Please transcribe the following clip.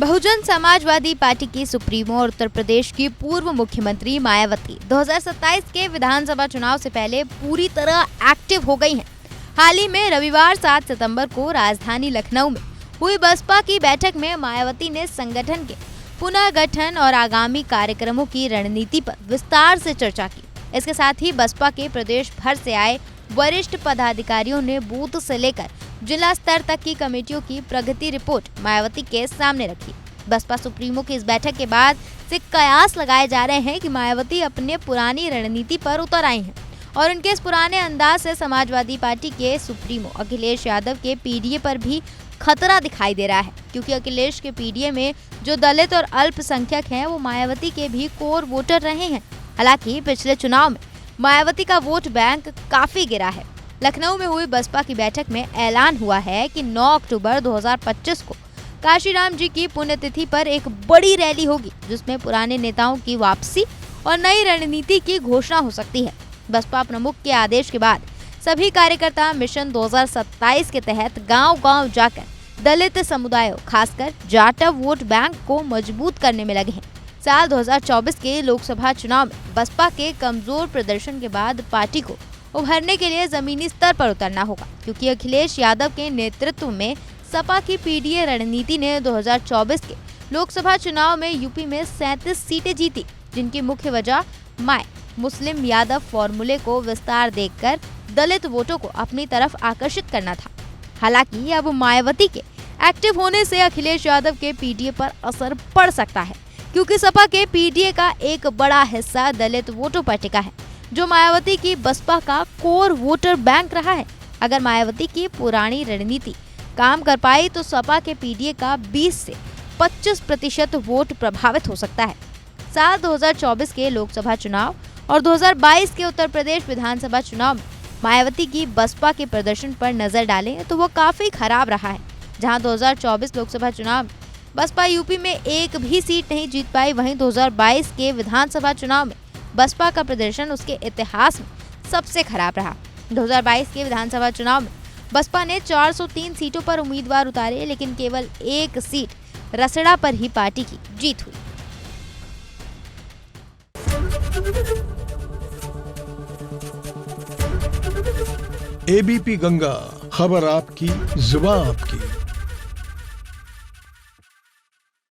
Bahujan Samajwadi party की supremo और उत्तर प्रदेश की पूर्व मुख्यमंत्री मायावती 2027 के विधानसभा चुनाव से पहले पूरी तरह एक्टिव हो गई हैं। हाल ही में रविवार 7 सितंबर को राजधानी लखनऊ में हुई बसपा की बैठक में मायावती ने संगठन के पुनर्गठन और आगामी कार्यक्रमों की रणनीति पर विस्तार से चर्चा की। इसके साथ ही बसपा के प्रदेश भर से आए वरिष्ठ पदाधिकारियों ने बूथ से लेकर जिला स्तर तक की कमेटियों की प्रगति रिपोर्ट मायावती के सामने रखी। बसपा सुप्रीमो की इस बैठक के बाद से कयास लगाए जा रहे हैं कि मायावती अपने पुरानी रणनीति पर उतर आई हैं और उनके इस पुराने अंदाज से समाजवादी पार्टी के सुप्रीमो अखिलेश यादव के पीडीए पर भी खतरा दिखाई दे रहा है, क्योंकि अखिलेश के पीडीए में जो दलित और अल्पसंख्यक हैं वो मायावती के भी कोर वोटर रहे हैं। हालांकि पिछले चुनाव में मायावती का वोट बैंक काफी गिरा है। लखनऊ में हुई बसपा की बैठक में ऐलान हुआ है कि 9 अक्टूबर 2025 को काशीराम जी की पुण्यतिथि पर एक बड़ी रैली होगी, जिसमें पुराने नेताओं की वापसी और नई रणनीति की घोषणा हो सकती है। बसपा प्रमुख के आदेश के बाद सभी कार्यकर्ता मिशन 2027 के तहत गांव-गांव जाकर दलित समुदायों, खासकर जाटव वोट बैंक को मजबूत करने में लगे हैं। साल 2024 के लोकसभा चुनाव में बसपा के कमजोर प्रदर्शन के बाद पार्टी को उभरने के लिए जमीनी स्तर पर उतरना होगा, क्योंकि अखिलेश यादव के नेतृत्व में सपा की पीडीए रणनीति ने 2024 के लोकसभा चुनाव में यूपी में 37 सीटें जीती, जिनकी मुख्य वजह माय मुस्लिम यादव फॉर्मूले को विस्तार देकर दलित वोटों को अपनी तरफ आकर्षित करना था। हालांकि अब मायावती के एक्टिव होने से अखिलेश यादव के पीडीए पर असर पड़ सकता है, क्योंकि सपा के पीडीए का एक बड़ा हिस्सा दलित वोटों पर टिका है, जो मायावती की बसपा का कोर वोटर बैंक रहा है। अगर मायावती की पुरानी रणनीति काम कर पाई तो सपा के पीडीए का 20 से 25% वोट प्रभावित हो सकता है। साल 2024 के लोकसभा चुनाव और 2022 के उत्तर प्रदेश विधानसभा चुनाव में मायावती की बसपा के प्रदर्शन पर नजर डालें तो वो काफी खराब रहा है। जहां 2024 लोकसभा चुनाव में बसपा यूपी में एक भी सीट नहीं जीत पाई, वहीं 2022 के विधानसभा चुनाव में बसपा का प्रदर्शन उसके इतिहास में सबसे खराब रहा। 2022 के विधानसभा चुनाव में बसपा ने 403 सीटों पर उम्मीदवार उतारे, लेकिन केवल एक सीट रसड़ा पर ही पार्टी की जीत हुई। एबीपी गंगा, खबर आपकी, जुबान आपकी।